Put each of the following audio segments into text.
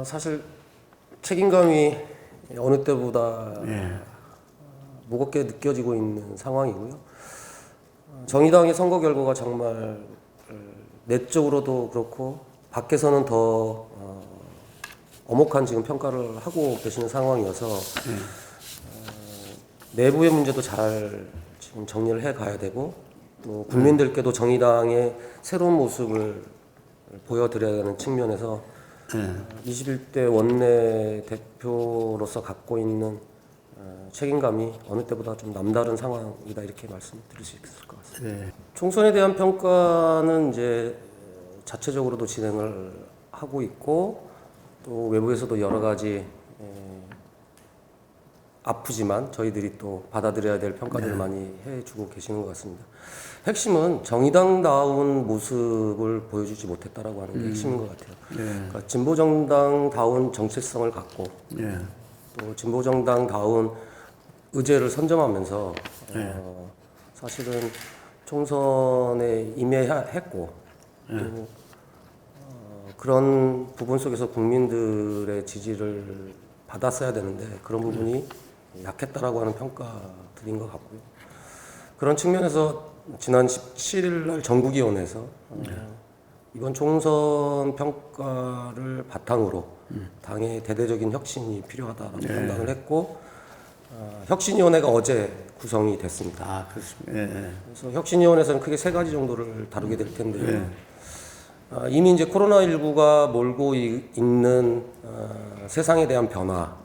사실 책임감이 어느 때보다 무겁게 느껴지고 있는 상황이고요. 정의당의 선거 결과가 정말 내적으로도 그렇고 밖에서는 더 엄혹한 지금 평가를 하고 계시는 상황이어서 내부의 문제도 잘 지금 정리를 해 가야 되고 또 국민들께도 정의당의 새로운 모습을 보여드려야 하는 측면에서 21대 원내 대표로서 갖고 있는 책임감이 어느 때보다 좀 남다른 상황이다 이렇게 말씀드릴 수 있을 것 같습니다. 총선에 대한 평가는 이제 자체적으로도 진행을 하고 있고 또 외부에서도 여러 가지 아프지만 저희들이 또 받아들여야 될 평가들을 많이 해주고 계시는 것 같습니다. 핵심은 정의당다운 모습을 보여주지 못했다라고 하는 게 핵심인 것 같아요. 그러니까 진보정당다운 정체성을 갖고 또 진보정당다운 의제를 선점하면서 사실은 총선에 임해했고 또 그런 부분 속에서 국민들의 지지를 받았어야 되는데 그런 부분이 약했다라고 하는 평가드린 것 같고요. 그런 측면에서 지난 17일 날 전국위원회에서 이번 총선 평가를 바탕으로 당의 대대적인 혁신이 필요하다라고 판단을 했고 혁신위원회가 어제 구성이 됐습니다. 아, 그렇습니다. 그래서 혁신위원회에서는 크게 세 가지 정도를 다루게 될 텐데요. 이미 이제 코로나19가 몰고 있는 세상에 대한 변화,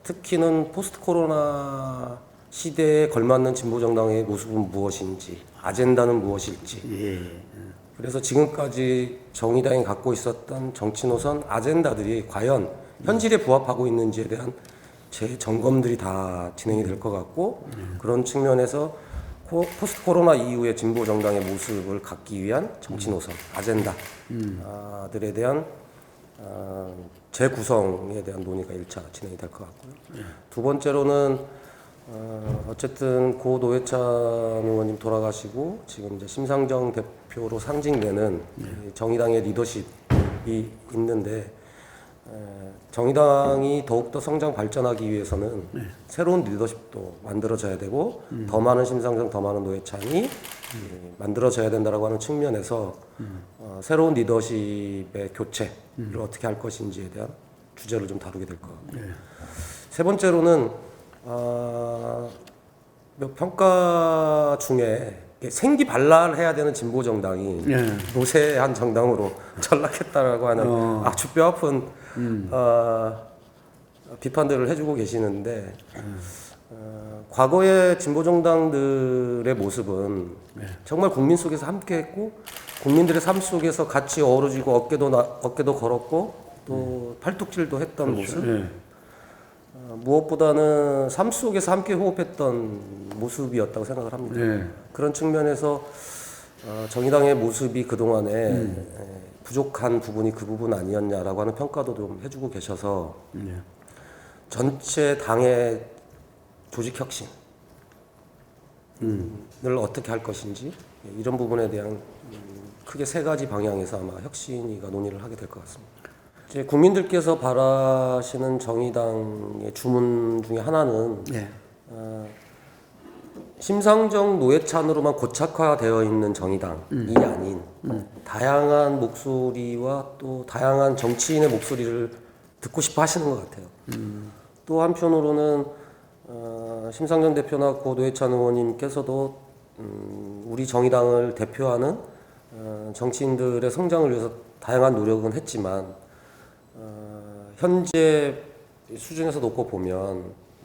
특히는 포스트 코로나 시대에 걸맞는 진보정당의 모습은 무엇인지, 아젠다는 무엇일지. 그래서 지금까지 정의당이 갖고 있었던 정치 노선 아젠다들이 과연 현실에 부합하고 있는지에 대한 재점검들이 다 진행이 될 것 같고 그런 측면에서 포스트 코로나 이후의 진보 정당의 모습을 갖기 위한 정치 노선, 아젠다들에 대한 재구성에 대한 논의가 1차 진행이 될 것 같고요. 두 번째로는 어쨌든 고 노회찬 의원님 돌아가시고 지금 이제 심상정 대표로 상징되는 정의당의 리더십이 있는데 정의당이 더욱더 성장 발전하기 위해서는 새로운 리더십도 만들어져야 되고 더 많은 심상정, 더 많은 노회찬이 만들어져야 된다라고 하는 측면에서 새로운 리더십의 교체를 어떻게 할 것인지에 대한 주제를 좀 다루게 될 것 같고요. 세 번째로는 평가 중에 생기발랄해야 되는 진보 정당이 노쇠한 정당으로 전락했다라고 하는 아주 뼈아픈 비판들을 해주고 계시는데 과거의 진보 정당들의 모습은 정말 국민 속에서 함께했고 국민들의 삶 속에서 같이 어우러지고 어깨도 걸었고 또 팔뚝질도 했던 모습. 무엇보다는 삶 속에서 함께 호흡했던 모습이었다고 생각을 합니다. 그런 측면에서 정의당의 모습이 그동안에 부족한 부분이 그 부분 아니었냐라고 하는 평가도 좀 해주고 계셔서 전체 당의 조직 혁신을 어떻게 할 것인지 이런 부분에 대한 크게 세 가지 방향에서 아마 혁신위가 논의를 하게 될 것 같습니다. 이제 국민들께서 바라시는 정의당의 주문 중에 하나는 심상정 노회찬으로만 고착화되어 있는 정의당이 아닌 다양한 목소리와 또 다양한 정치인의 목소리를 듣고 싶어 하시는 것 같아요. 또 한편으로는 심상정 대표나 고 노회찬 의원님께서도 우리 정의당을 대표하는 정치인들의 성장을 위해서 다양한 노력은 했지만 현재 수준에서 놓고 보면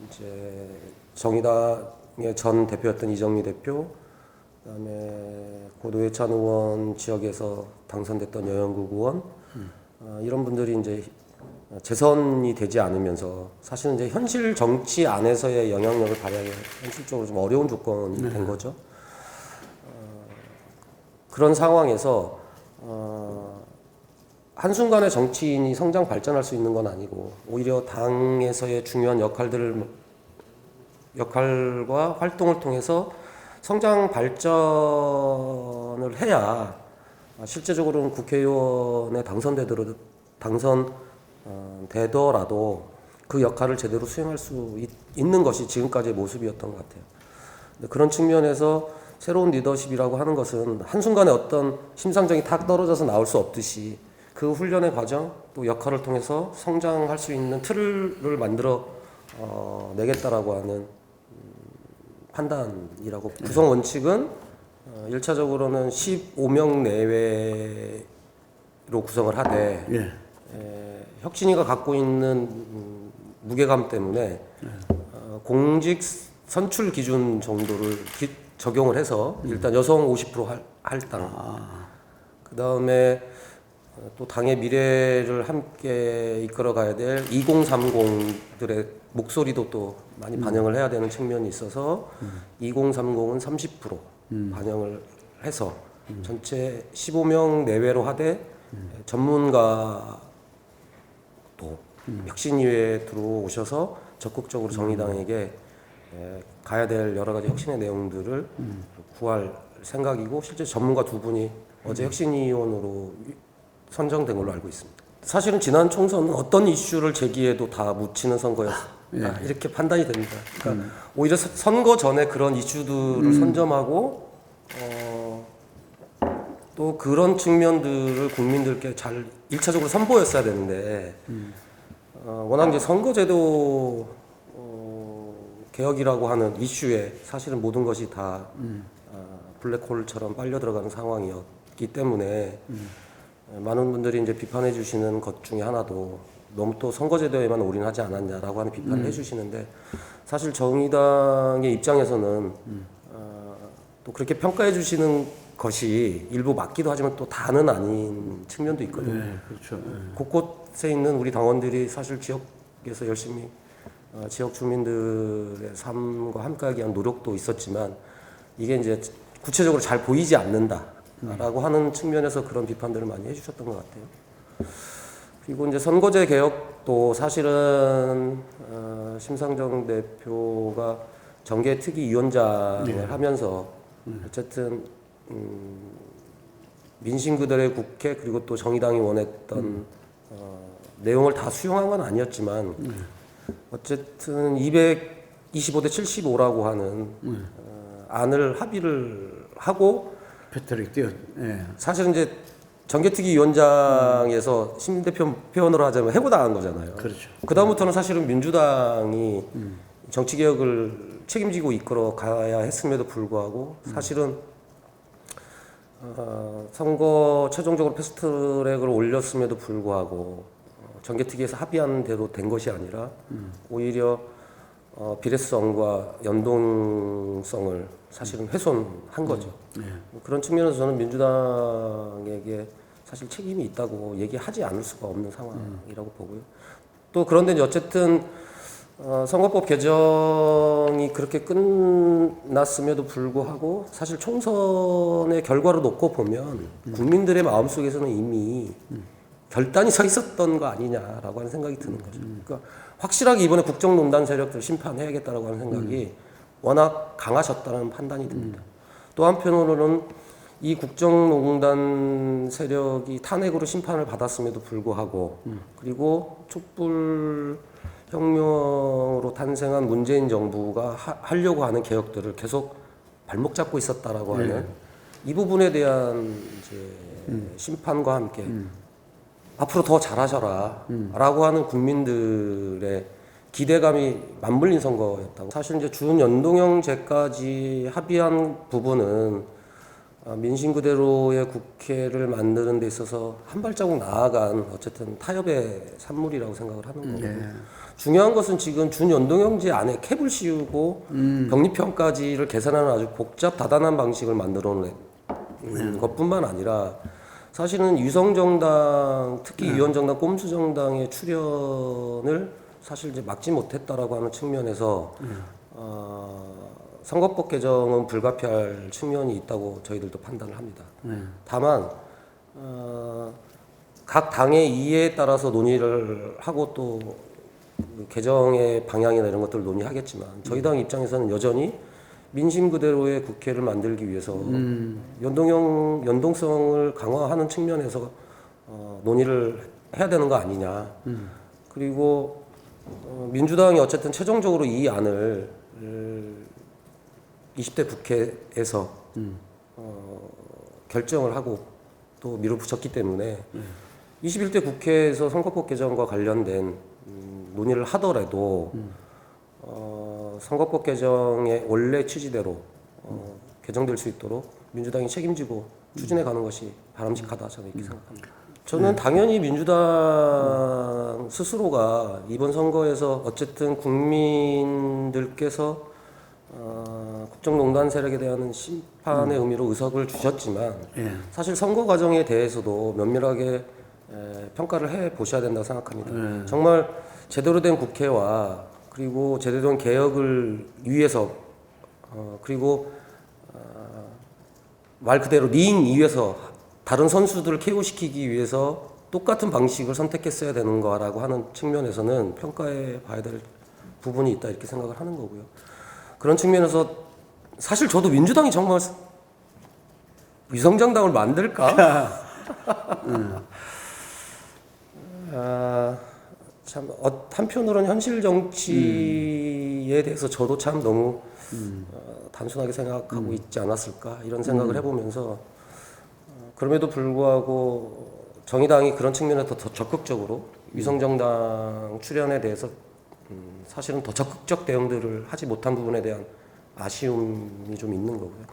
이제 정의당의 전 대표였던 이정미 대표, 그다음에 고 노회찬 의원 지역에서 당선됐던 여영국 의원 이런 분들이 이제 재선이 되지 않으면서 사실은 이제 현실 정치 안에서의 영향력을 발휘하기 현실적으로 좀 어려운 조건이 된 거죠. 그런 상황에서 한순간에 정치인이 성장 발전할 수 있는 건 아니고 오히려 당에서의 중요한 역할과 활동을 통해서 성장 발전을 해야 실제적으로는 국회의원에 되더라도 그 역할을 제대로 수행할 수 있는 것이 지금까지의 모습이었던 것 같아요. 근데 그런 측면에서 새로운 리더십이라고 하는 것은 한순간에 어떤 심상정이 탁 떨어져서 나올 수 없듯이 그 훈련의 과정 또 역할을 통해서 성장할 수 있는 틀을 만들어 내겠다라고 하는 판단이라고. 구성 원칙은 1차적으로는 15명 내외로 구성을 하되 혁신이가 갖고 있는 무게감 때문에 공직 선출 기준 정도를 적용을 해서 일단 여성 50% 할당, 그 다음에 또 당의 미래를 함께 이끌어가야 될 2030들의 목소리도 또 많이 반영을 해야 되는 측면이 있어서 2030은 30% 반영을 해서 전체 15명 내외로 하되 전문가도 혁신위에 들어오셔서 적극적으로 정의당에게 가야 될 여러 가지 혁신의 내용들을 구할 생각이고, 실제 전문가 두 분이 어제 혁신위원으로 선정된 걸로 알고 있습니다. 사실은 지난 총선은 어떤 이슈를 제기해도 다 묻히는 선거였다, 이렇게 판단이 됩니다. 그러니까 오히려 선거 전에 그런 이슈들을 선점하고 또 그런 측면들을 국민들께 잘 1차적으로 선보였어야 되는데 워낙 이제 선거제도 개혁이라고 하는 이슈에 사실은 모든 것이 다 블랙홀처럼 빨려 들어가는 상황이었기 때문에 많은 분들이 이제 비판해 주시는 것 중에 하나도 너무 또 선거제도에만 올인하지 않았냐라고 하는 비판을 해주시는데, 사실 정의당의 입장에서는 또 그렇게 평가해 주시는 것이 일부 맞기도 하지만 또 다는 아닌 측면도 있거든요. 네, 그렇죠. 곳곳에 있는 우리 당원들이 사실 지역에서 열심히 지역 주민들의 삶과 함께하기 위한 노력도 있었지만 이게 이제 구체적으로 잘 보이지 않는다라고 하는 측면에서 그런 비판들을 많이 해주셨던 것 같아요. 그리고 이제 선거제 개혁도 사실은 심상정 대표가 정계특위위원장을 하면서 어쨌든 민심 그대로의 국회 그리고 또 정의당이 원했던 내용을 다 수용한 건 아니었지만 어쨌든 225대 75라고 하는 안을 합의를 하고 패트릭 띄어. 사실은 이제 정계특위위원장에서 심대표 표현으로 하자면 해고당한 거잖아요. 그렇죠. 그 다음부터는 사실은 민주당이 정치개혁을 책임지고 이끌어 가야 했음에도 불구하고 사실은 선거 최종적으로 패스트트랙을 올렸음에도 불구하고 정계특위에서 합의한 대로 된 것이 아니라 오히려 비례성과 연동성을 사실은 훼손한 거죠. 그런 측면에서 저는 민주당에게 사실 책임이 있다고 얘기하지 않을 수가 없는 상황이라고 보고요. 또 그런데 이제 어쨌든 선거법 개정이 그렇게 끝났음에도 불구하고 사실 총선의 결과를 놓고 보면 국민들의 마음속에서는 이미 결단이 서 있었던 거 아니냐라고 하는 생각이 드는 거죠. 그러니까 확실하게 이번에 국정농단 세력들 심판해야겠다라고 하는 생각이 워낙 강하셨다는 판단이 듭니다. 또 한편으로는 이 국정농단 세력이 탄핵으로 심판을 받았음에도 불구하고 그리고 촛불 혁명으로 탄생한 문재인 정부가 하려고 하는 개혁들을 계속 발목 잡고 있었다라고 하는 이 부분에 대한 이제 심판과 함께 앞으로 더 잘하셔라 라고 하는 국민들의 기대감이 맞물린 선거였다고. 사실 이제 준연동형제까지 합의한 부분은 민심 그대로의 국회를 만드는 데 있어서 한 발자국 나아간 어쨌든 타협의 산물이라고 생각을 하는 거고 중요한 것은 지금 준연동형제 안에 캡을 씌우고 병립형까지를 계산하는 아주 복잡 다단한 방식을 만들어낸 것뿐만 아니라 사실은 유성정당 특히 위원정당 꼼수정당의 출현을 사실 이제 막지 못했다라고 하는 측면에서 선거법 개정은 불가피할 측면이 있다고 저희들도 판단을 합니다. 다만 각 당의 이해에 따라서 논의를 하고 또 개정의 방향이나 이런 것들을 논의하겠지만 저희 당 입장에서는 여전히 민심 그대로의 국회를 만들기 위해서 연동성을 강화하는 측면에서 논의를 해야 되는 거 아니냐. 그리고 민주당이 어쨌든 최종적으로 이 안을 20대 국회에서 결정을 하고 또 밀어붙였기 때문에 21대 국회에서 선거법 개정과 관련된 논의를 하더라도 선거법 개정의 원래 취지대로 개정될 수 있도록 민주당이 책임지고 추진해 가는 것이 바람직하다 저는 이렇게 생각합니다. 저는 당연히 민주당 스스로가 이번 선거에서 어쨌든 국민들께서 국정농단 세력에 대한 심판의 의미로 의석을 주셨지만 사실 선거 과정에 대해서도 면밀하게 평가를 해 보셔야 된다고 생각합니다. 정말 제대로 된 국회와 그리고 제대로 된 개혁을 위해서 그리고 말 그대로 링 위에서 다른 선수들을 KO시키기 위해서 똑같은 방식을 선택했어야 되는 거라고 하는 측면에서는 평가해 봐야 될 부분이 있다 이렇게 생각을 하는 거고요. 그런 측면에서 사실 저도 민주당이 정말 위성정당을 만들까? 참 한편으로는 현실 정치에 대해서 저도 참 너무 단순하게 생각하고 있지 않았을까 이런 생각을 해보면서 그럼에도 불구하고 정의당이 그런 측면에서 더 적극적으로 위성정당 출연에 대해서 사실은 더 적극적 대응들을 하지 못한 부분에 대한 아쉬움이 좀 있는 거고요.